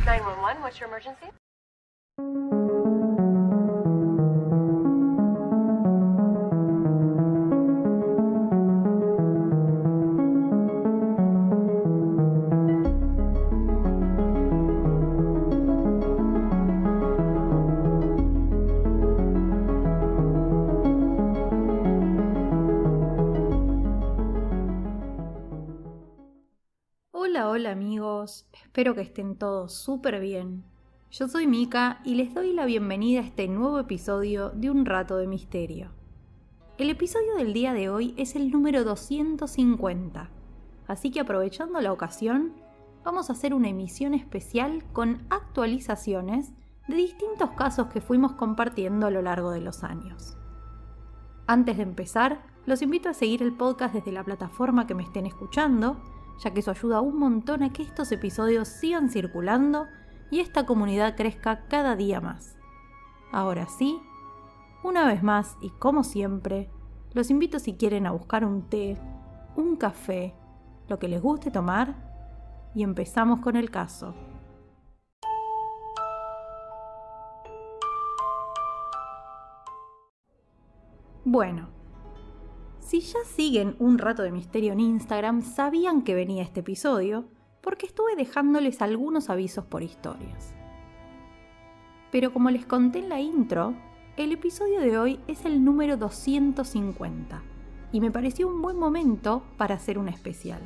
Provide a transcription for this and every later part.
911, what's your emergency? Hola amigos, espero que estén todos súper bien. Yo soy Mika y les doy la bienvenida a este nuevo episodio de Un Rato de Misterio. El episodio del día de hoy es el número 250, así que aprovechando la ocasión, vamos a hacer una emisión especial con actualizaciones de distintos casos que fuimos compartiendo a lo largo de los años. Antes de empezar, los invito a seguir el podcast desde la plataforma que me estén escuchando, ya que eso ayuda un montón a que estos episodios sigan circulando y esta comunidad crezca cada día más. Ahora sí, una vez más y como siempre, los invito si quieren a buscar un té, un café, lo que les guste tomar, y empezamos con el caso. Bueno, si ya siguen Un Rato de Misterio en Instagram, sabían que venía este episodio porque estuve dejándoles algunos avisos por historias. Pero como les conté en la intro, el episodio de hoy es el número 250 y me pareció un buen momento para hacer un especial.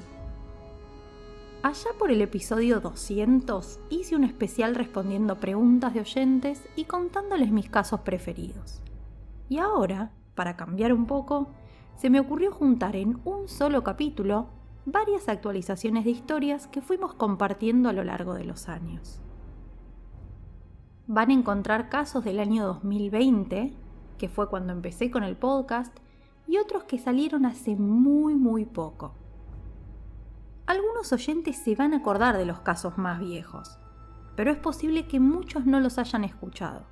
Allá por el episodio 200 hice un especial respondiendo preguntas de oyentes y contándoles mis casos preferidos. Y ahora, para cambiar un poco, se me ocurrió juntar en un solo capítulo varias actualizaciones de historias que fuimos compartiendo a lo largo de los años. Van a encontrar casos del año 2020, que fue cuando empecé con el podcast, y otros que salieron hace muy poco. Algunos oyentes se van a acordar de los casos más viejos, pero es posible que muchos no los hayan escuchado.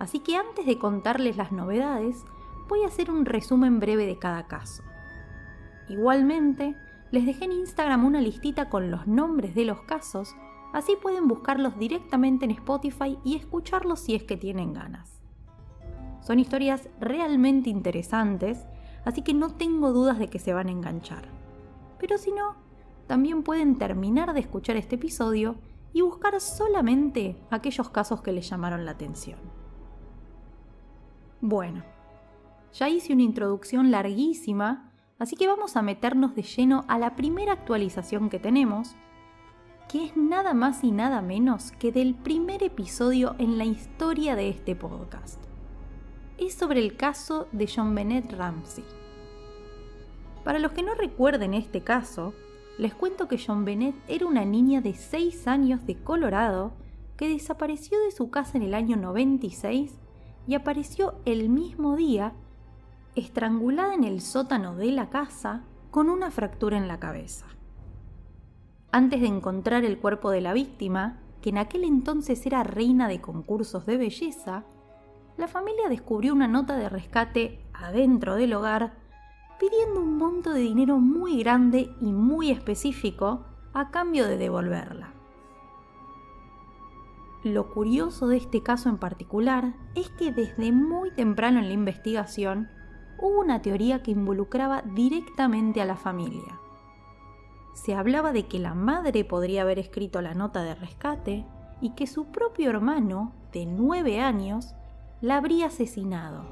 Así que antes de contarles las novedades, voy a hacer un resumen breve de cada caso. Igualmente, les dejé en Instagram una listita con los nombres de los casos, así pueden buscarlos directamente en Spotify y escucharlos si es que tienen ganas. Son historias realmente interesantes, así que no tengo dudas de que se van a enganchar. Pero si no, también pueden terminar de escuchar este episodio y buscar solamente aquellos casos que les llamaron la atención. Bueno, ya hice una introducción larguísima, así que vamos a meternos de lleno a la primera actualización que tenemos, que es nada más y nada menos que del primer episodio en la historia de este podcast. Es sobre el caso de JonBenét Ramsey. Para los que no recuerden este caso, les cuento que JonBenét era una niña de 6 años de Colorado que desapareció de su casa en el año 96 y apareció el mismo día estrangulada en el sótano de la casa con una fractura en la cabeza. Antes de encontrar el cuerpo de la víctima, que en aquel entonces era reina de concursos de belleza, la familia descubrió una nota de rescate adentro del hogar pidiendo un monto de dinero muy grande y muy específico a cambio de devolverla. Lo curioso de este caso en particular es que desde muy temprano en la investigación hubo una teoría que involucraba directamente a la familia. Se hablaba de que la madre podría haber escrito la nota de rescate y que su propio hermano, de 9 años, la habría asesinado,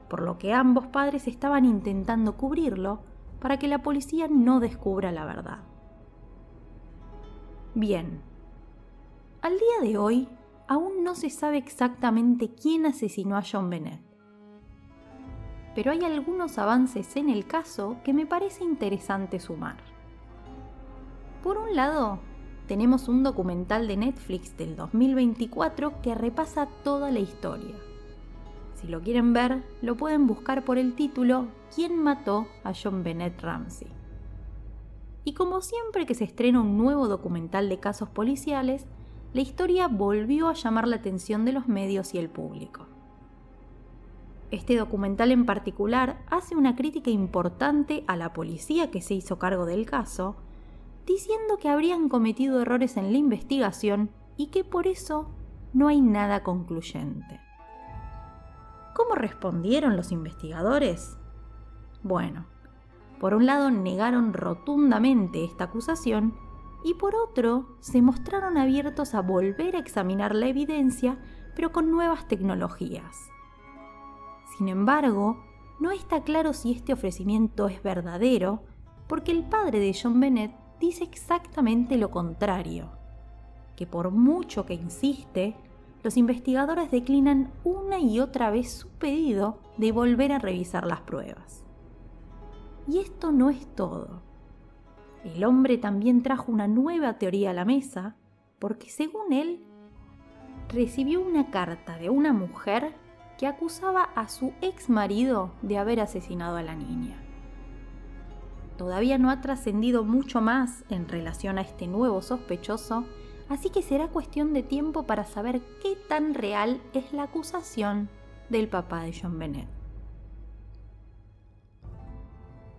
por lo que ambos padres estaban intentando cubrirlo para que la policía no descubra la verdad. Bien, al día de hoy aún no se sabe exactamente quién asesinó a JonBenét. Pero hay algunos avances en el caso que me parece interesante sumar. Por un lado, tenemos un documental de Netflix del 2024 que repasa toda la historia. Si lo quieren ver, lo pueden buscar por el título ¿Quién mató a JonBenét Ramsey? Y como siempre que se estrena un nuevo documental de casos policiales, la historia volvió a llamar la atención de los medios y el público. Este documental en particular hace una crítica importante a la policía que se hizo cargo del caso, diciendo que habrían cometido errores en la investigación y que por eso no hay nada concluyente. ¿Cómo respondieron los investigadores? Bueno, por un lado negaron rotundamente esta acusación y por otro se mostraron abiertos a volver a examinar la evidencia, pero con nuevas tecnologías. Sin embargo, no está claro si este ofrecimiento es verdadero, porque el padre de John Bennett dice exactamente lo contrario, que por mucho que insiste, los investigadores declinan una y otra vez su pedido de volver a revisar las pruebas. Y esto no es todo. El hombre también trajo una nueva teoría a la mesa, porque según él, recibió una carta de una mujer que acusaba a su ex marido de haber asesinado a la niña. Todavía no ha trascendido mucho más en relación a este nuevo sospechoso, así que será cuestión de tiempo para saber qué tan real es la acusación del papá de John Bennett.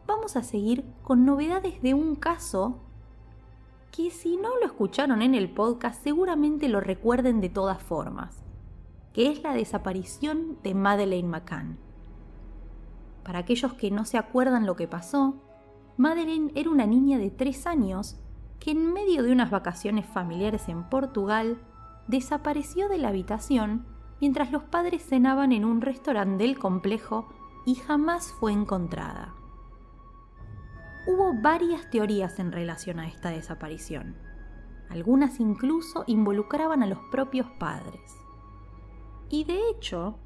Vamos a seguir con novedades de un caso que, si no lo escucharon en el podcast, seguramente lo recuerden de todas formas, que es la desaparición de Madeleine McCann. Para aquellos que no se acuerdan lo que pasó, Madeleine era una niña de 3 años que en medio de unas vacaciones familiares en Portugal desapareció de la habitación mientras los padres cenaban en un restaurante del complejo y jamás fue encontrada. Hubo varias teorías en relación a esta desaparición. Algunas incluso involucraban a los propios padres. Y de hecho,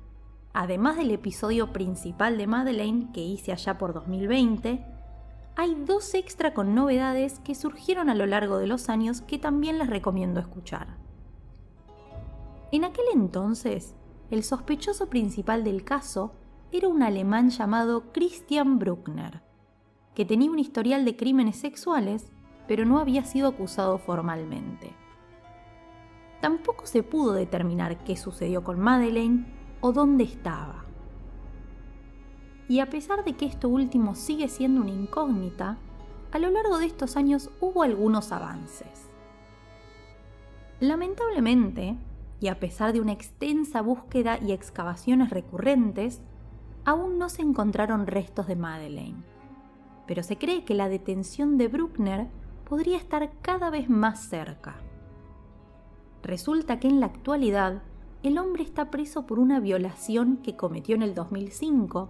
además del episodio principal de Madeleine que hice allá por 2020, hay 2 extra con novedades que surgieron a lo largo de los años que también les recomiendo escuchar. En aquel entonces, el sospechoso principal del caso era un alemán llamado Christian Bruckner, que tenía un historial de crímenes sexuales, pero no había sido acusado formalmente. Tampoco se pudo determinar qué sucedió con Madeleine o dónde estaba. Y a pesar de que esto último sigue siendo una incógnita, a lo largo de estos años hubo algunos avances. Lamentablemente, y a pesar de una extensa búsqueda y excavaciones recurrentes, aún no se encontraron restos de Madeleine. Pero se cree que la detención de Bruckner podría estar cada vez más cerca. Resulta que en la actualidad el hombre está preso por una violación que cometió en el 2005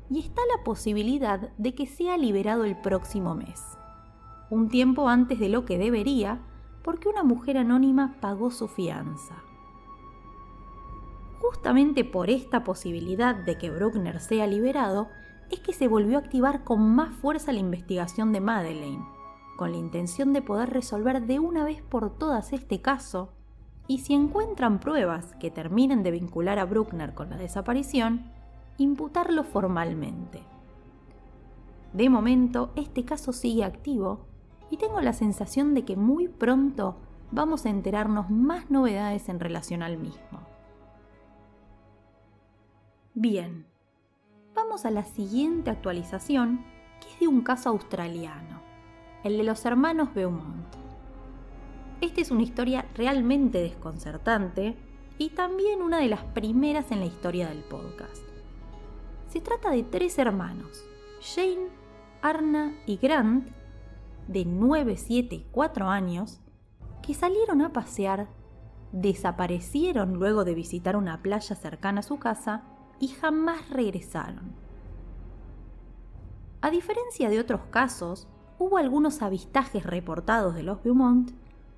y está la posibilidad de que sea liberado el próximo mes, un tiempo antes de lo que debería, porque una mujer anónima pagó su fianza. Justamente por esta posibilidad de que Bruckner sea liberado, es que se volvió a activar con más fuerza la investigación de Madeleine, con la intención de poder resolver de una vez por todas este caso, y si encuentran pruebas que terminen de vincular a Bruckner con la desaparición, imputarlo formalmente. De momento, este caso sigue activo y tengo la sensación de que muy pronto vamos a enterarnos más novedades en relación al mismo. Bien, vamos a la siguiente actualización, que es de un caso australiano, el de los hermanos Beaumont. Esta es una historia realmente desconcertante y también una de las primeras en la historia del podcast. Se trata de 3 hermanos, Jane, Arna y Grant, de 9, 7 y 4 años, que salieron a pasear, desaparecieron luego de visitar una playa cercana a su casa y jamás regresaron. A diferencia de otros casos, hubo algunos avistajes reportados de los Beaumont,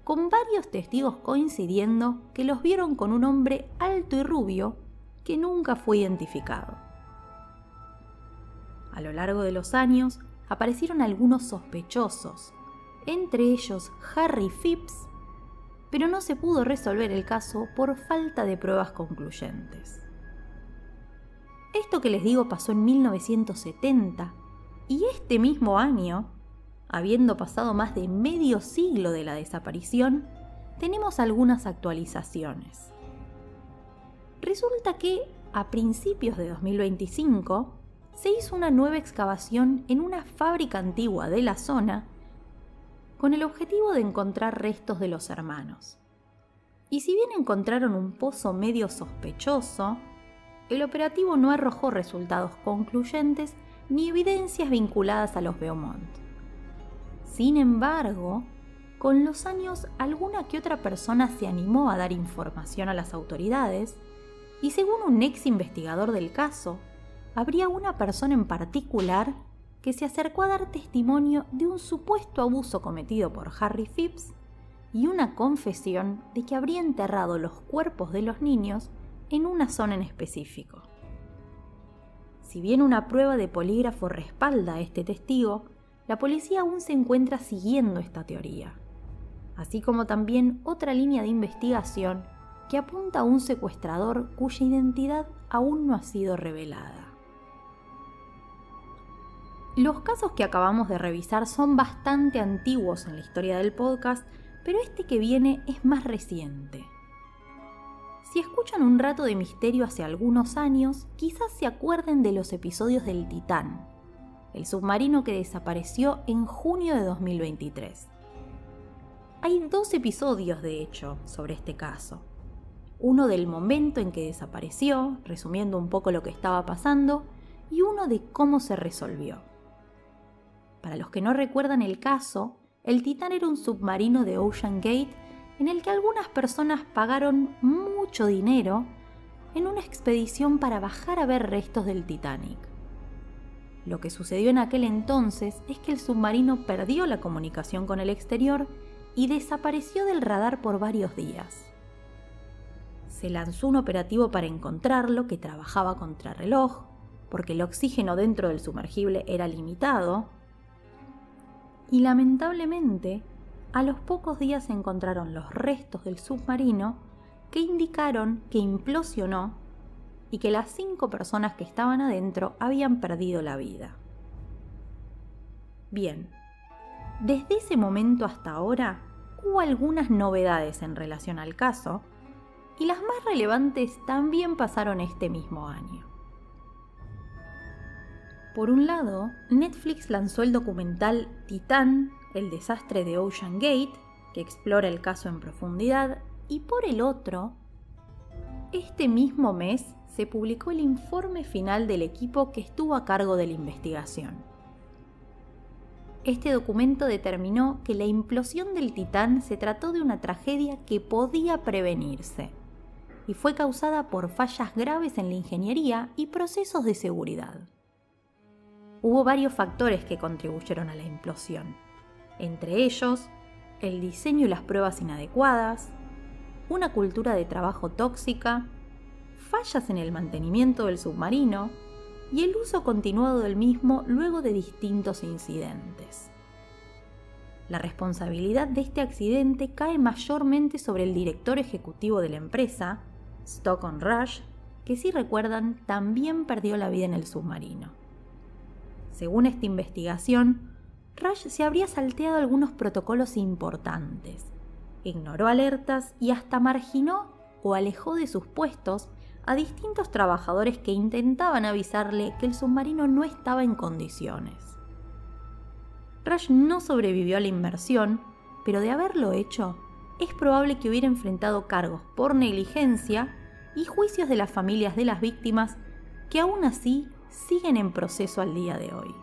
con varios testigos coincidiendo que los vieron con un hombre alto y rubio que nunca fue identificado. A lo largo de los años aparecieron algunos sospechosos, entre ellos Harry Phipps, pero no se pudo resolver el caso por falta de pruebas concluyentes. Esto que les digo pasó en 1970 y este mismo año, habiendo pasado más de medio siglo de la desaparición, tenemos algunas actualizaciones. Resulta que a principios de 2025 se hizo una nueva excavación en una fábrica antigua de la zona con el objetivo de encontrar restos de los hermanos. Y si bien encontraron un pozo medio sospechoso, el operativo no arrojó resultados concluyentes ni evidencias vinculadas a los Beaumont. Sin embargo, con los años alguna que otra persona se animó a dar información a las autoridades y según un ex investigador del caso, habría una persona en particular que se acercó a dar testimonio de un supuesto abuso cometido por Harry Phipps y una confesión de que habría enterrado los cuerpos de los niños en una zona en específico. Si bien una prueba de polígrafo respalda a este testigo, la policía aún se encuentra siguiendo esta teoría, así como también otra línea de investigación que apunta a un secuestrador cuya identidad aún no ha sido revelada. Los casos que acabamos de revisar son bastante antiguos en la historia del podcast, pero este que viene es más reciente. Si escuchan un rato de misterio hace algunos años, quizás se acuerden de los episodios del Titán, el submarino que desapareció en junio de 2023. Hay 2 episodios, de hecho, sobre este caso. Uno del momento en que desapareció, resumiendo un poco lo que estaba pasando, y uno de cómo se resolvió. Para los que no recuerdan el caso, el Titán era un submarino de Ocean Gate en el que algunas personas pagaron mucho dinero en una expedición para bajar a ver restos del Titanic. Lo que sucedió en aquel entonces es que el submarino perdió la comunicación con el exterior y desapareció del radar por varios días. Se lanzó un operativo para encontrarlo que trabajaba contrarreloj, porque el oxígeno dentro del sumergible era limitado, y lamentablemente, a los pocos días se encontraron los restos del submarino que indicaron que implosionó y que las 5 personas que estaban adentro habían perdido la vida. Bien, desde ese momento hasta ahora hubo algunas novedades en relación al caso y las más relevantes también pasaron este mismo año. Por un lado, Netflix lanzó el documental Titán, el desastre de Ocean Gate, que explora el caso en profundidad, y por el otro, este mismo mes se publicó el informe final del equipo que estuvo a cargo de la investigación. Este documento determinó que la implosión del Titán se trató de una tragedia que podía prevenirse y fue causada por fallas graves en la ingeniería y procesos de seguridad. Hubo varios factores que contribuyeron a la implosión, entre ellos el diseño y las pruebas inadecuadas, una cultura de trabajo tóxica, fallas en el mantenimiento del submarino y el uso continuado del mismo luego de distintos incidentes. La responsabilidad de este accidente cae mayormente sobre el director ejecutivo de la empresa, Stockton Rush, que si recuerdan también perdió la vida en el submarino. Según esta investigación, Rush se habría salteado algunos protocolos importantes, ignoró alertas y hasta marginó o alejó de sus puestos a distintos trabajadores que intentaban avisarle que el submarino no estaba en condiciones. Rush no sobrevivió a la inmersión, pero de haberlo hecho, es probable que hubiera enfrentado cargos por negligencia y juicios de las familias de las víctimas que aún así siguen en proceso al día de hoy.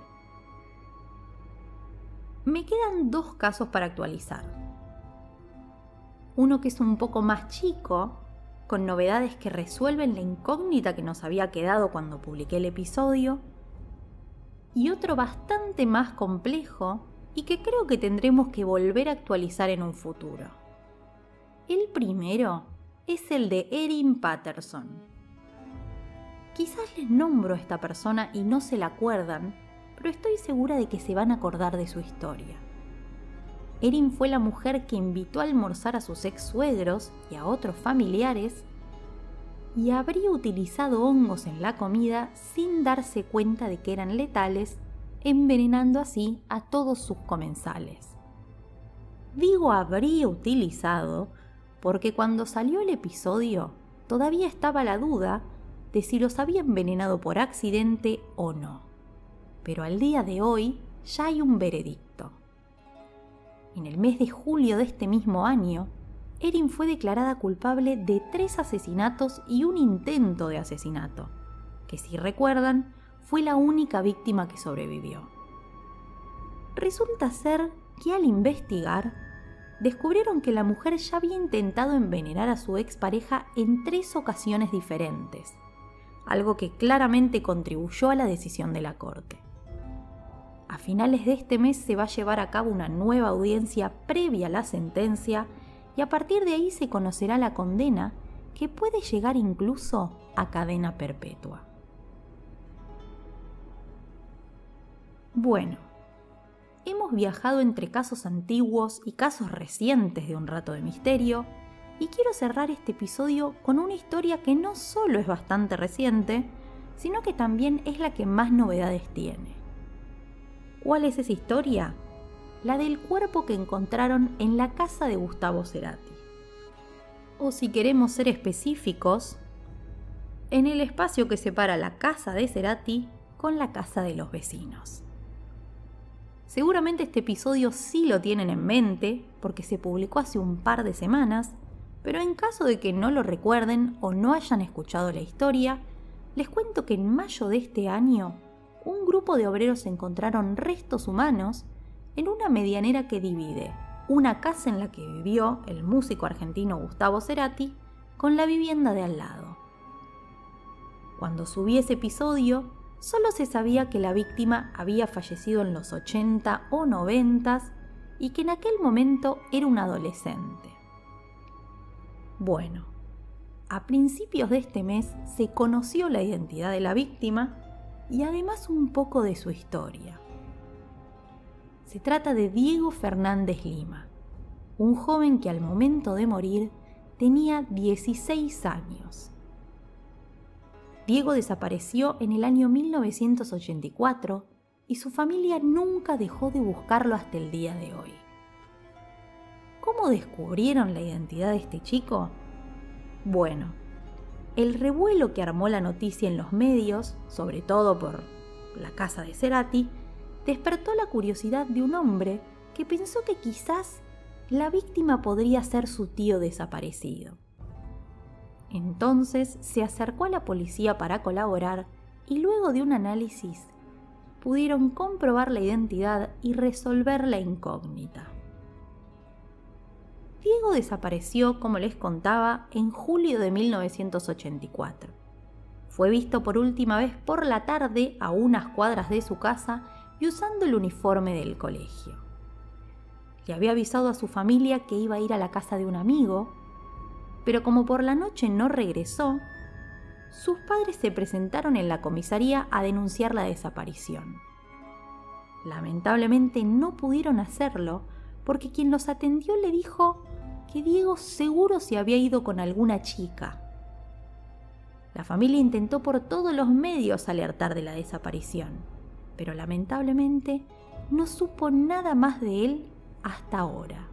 Me quedan 2 casos para actualizar. Uno que es un poco más chico, con novedades que resuelven la incógnita que nos había quedado cuando publiqué el episodio, y otro bastante más complejo y que creo que tendremos que volver a actualizar en un futuro. El primero es el de Erin Patterson. Quizás les nombro a esta persona y no se la acuerdan, pero estoy segura de que se van a acordar de su historia. Erin fue la mujer que invitó a almorzar a sus ex suegros y a otros familiares y habría utilizado hongos en la comida sin darse cuenta de que eran letales, envenenando así a todos sus comensales. Digo habría utilizado porque cuando salió el episodio todavía estaba la duda de si los había envenenado por accidente o no. Pero al día de hoy ya hay un veredicto. En el mes de julio de este mismo año, Erin fue declarada culpable de 3 asesinatos y un intento de asesinato, que si recuerdan, fue la única víctima que sobrevivió. Resulta ser que al investigar, descubrieron que la mujer ya había intentado envenenar a su expareja en 3 ocasiones diferentes, algo que claramente contribuyó a la decisión de la corte. A finales de este mes se va a llevar a cabo una nueva audiencia previa a la sentencia y a partir de ahí se conocerá la condena, que puede llegar incluso a cadena perpetua. Bueno, hemos viajado entre casos antiguos y casos recientes de Un Rato de Misterio y quiero cerrar este episodio con una historia que no solo es bastante reciente, sino que también es la que más novedades tiene. ¿Cuál es esa historia? La del cuerpo que encontraron en la casa de Gustavo Cerati. O si queremos ser específicos, en el espacio que separa la casa de Cerati con la casa de los vecinos. Seguramente este episodio sí lo tienen en mente porque se publicó hace un par de semanas, pero en caso de que no lo recuerden o no hayan escuchado la historia, les cuento que en mayo de este año, un grupo de obreros encontraron restos humanos en una medianera que divide una casa en la que vivió el músico argentino Gustavo Cerati con la vivienda de al lado. Cuando subí ese episodio, solo se sabía que la víctima había fallecido en los 80 o 90 y que en aquel momento era un adolescente. Bueno, a principios de este mes se conoció la identidad de la víctima y además un poco de su historia. Se trata de Diego Fernández Lima, un joven que al momento de morir tenía 16 años. Diego desapareció en el año 1984 y su familia nunca dejó de buscarlo hasta el día de hoy. ¿Cómo descubrieron la identidad de este chico? Bueno, el revuelo que armó la noticia en los medios, sobre todo por la casa de Cerati, despertó la curiosidad de un hombre que pensó que quizás la víctima podría ser su tío desaparecido. Entonces se acercó a la policía para colaborar y luego de un análisis pudieron comprobar la identidad y resolver la incógnita. Diego desapareció, como les contaba, en julio de 1984. Fue visto por última vez por la tarde a unas cuadras de su casa y usando el uniforme del colegio. Le había avisado a su familia que iba a ir a la casa de un amigo, pero como por la noche no regresó, sus padres se presentaron en la comisaría a denunciar la desaparición. Lamentablemente no pudieron hacerlo porque quien los atendió le dijo que Diego seguro se había ido con alguna chica. La familia intentó por todos los medios alertar de la desaparición, pero lamentablemente no supo nada más de él hasta ahora.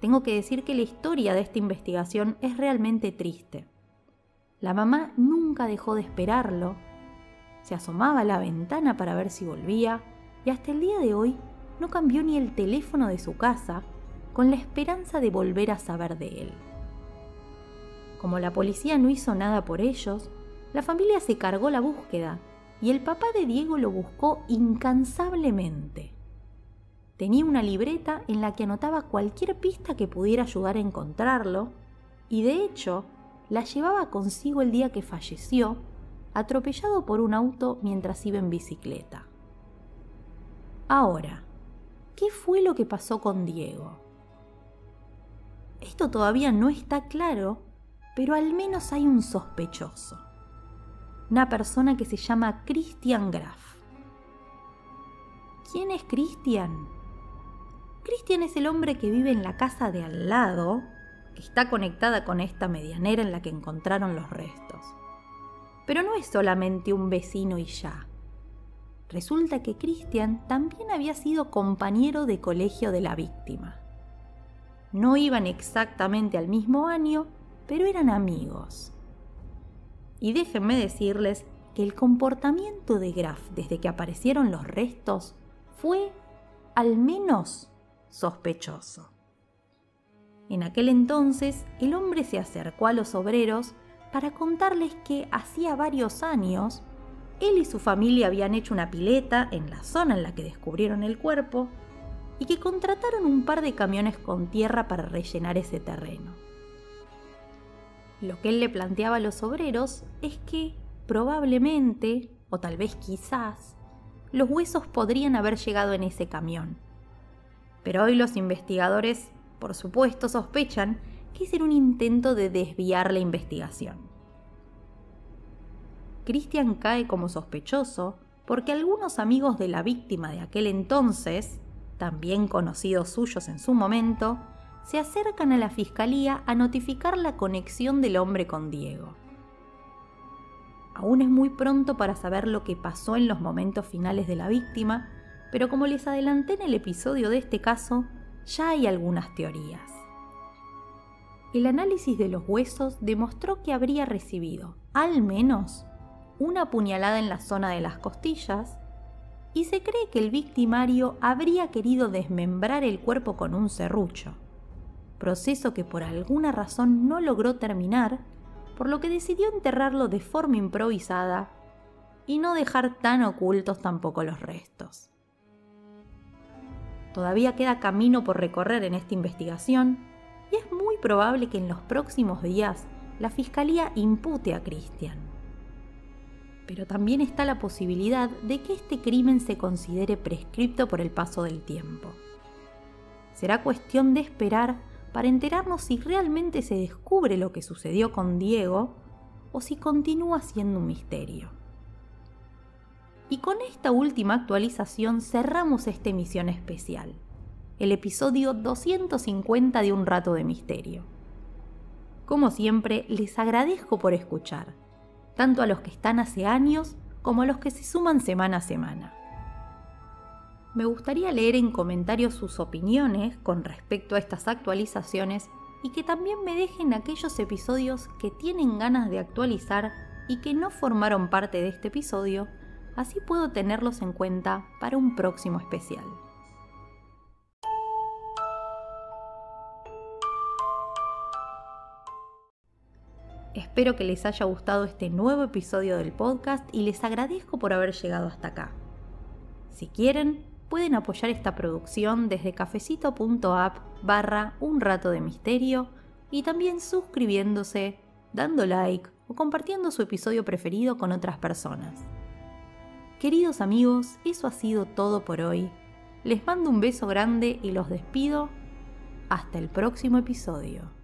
Tengo que decir que la historia de esta investigación es realmente triste. La mamá nunca dejó de esperarlo, se asomaba a la ventana para ver si volvía y hasta el día de hoy no cambió ni el teléfono de su casa con la esperanza de volver a saber de él. Como la policía no hizo nada por ellos, la familia se cargó la búsqueda y el papá de Diego lo buscó incansablemente. Tenía una libreta en la que anotaba cualquier pista que pudiera ayudar a encontrarlo y de hecho la llevaba consigo el día que falleció, atropellado por un auto mientras iba en bicicleta. Ahora, ¿qué fue lo que pasó con Diego? Esto todavía no está claro, pero al menos hay un sospechoso. Una persona que se llama Christian Graf. ¿Quién es Christian? Christian es el hombre que vive en la casa de al lado, que está conectada con esta medianera en la que encontraron los restos. Pero no es solamente un vecino y ya. Resulta que Christian también había sido compañero de colegio de la víctima. No iban exactamente al mismo año, pero eran amigos. Y déjenme decirles que el comportamiento de Graf desde que aparecieron los restos fue, al menos, sospechoso. En aquel entonces, el hombre se acercó a los obreros para contarles que hacía varios años él y su familia habían hecho una pileta en la zona en la que descubrieron el cuerpo y que contrataron un par de camiones con tierra para rellenar ese terreno. Lo que él le planteaba a los obreros es que probablemente, o tal vez quizás, los huesos podrían haber llegado en ese camión. Pero hoy los investigadores, por supuesto, sospechan que ese era un intento de desviar la investigación. Christian cae como sospechoso porque algunos amigos de la víctima de aquel entonces, también conocidos suyos en su momento, se acercan a la fiscalía a notificar la conexión del hombre con Diego. Aún es muy pronto para saber lo que pasó en los momentos finales de la víctima, pero como les adelanté en el episodio de este caso, ya hay algunas teorías. El análisis de los huesos demostró que habría recibido, al menos, una puñalada en la zona de las costillas, y se cree que el victimario habría querido desmembrar el cuerpo con un serrucho, proceso que por alguna razón no logró terminar, por lo que decidió enterrarlo de forma improvisada y no dejar tan ocultos tampoco los restos. Todavía queda camino por recorrer en esta investigación y es muy probable que en los próximos días la fiscalía impute a Christian. Pero también está la posibilidad de que este crimen se considere prescripto por el paso del tiempo. Será cuestión de esperar para enterarnos si realmente se descubre lo que sucedió con Diego o si continúa siendo un misterio. Y con esta última actualización cerramos esta emisión especial, el episodio 250 de Un Rato de Misterio. Como siempre, les agradezco por escuchar, tanto a los que están hace años como a los que se suman semana a semana. Me gustaría leer en comentarios sus opiniones con respecto a estas actualizaciones y que también me dejen aquellos episodios que tienen ganas de actualizar y que no formaron parte de este episodio, así puedo tenerlos en cuenta para un próximo especial. Espero que les haya gustado este nuevo episodio del podcast y les agradezco por haber llegado hasta acá. Si quieren, pueden apoyar esta producción desde cafecito.app/Un Rato de Misterio y también suscribiéndose, dando like o compartiendo su episodio preferido con otras personas. Queridos amigos, eso ha sido todo por hoy. Les mando un beso grande y los despido. Hasta el próximo episodio.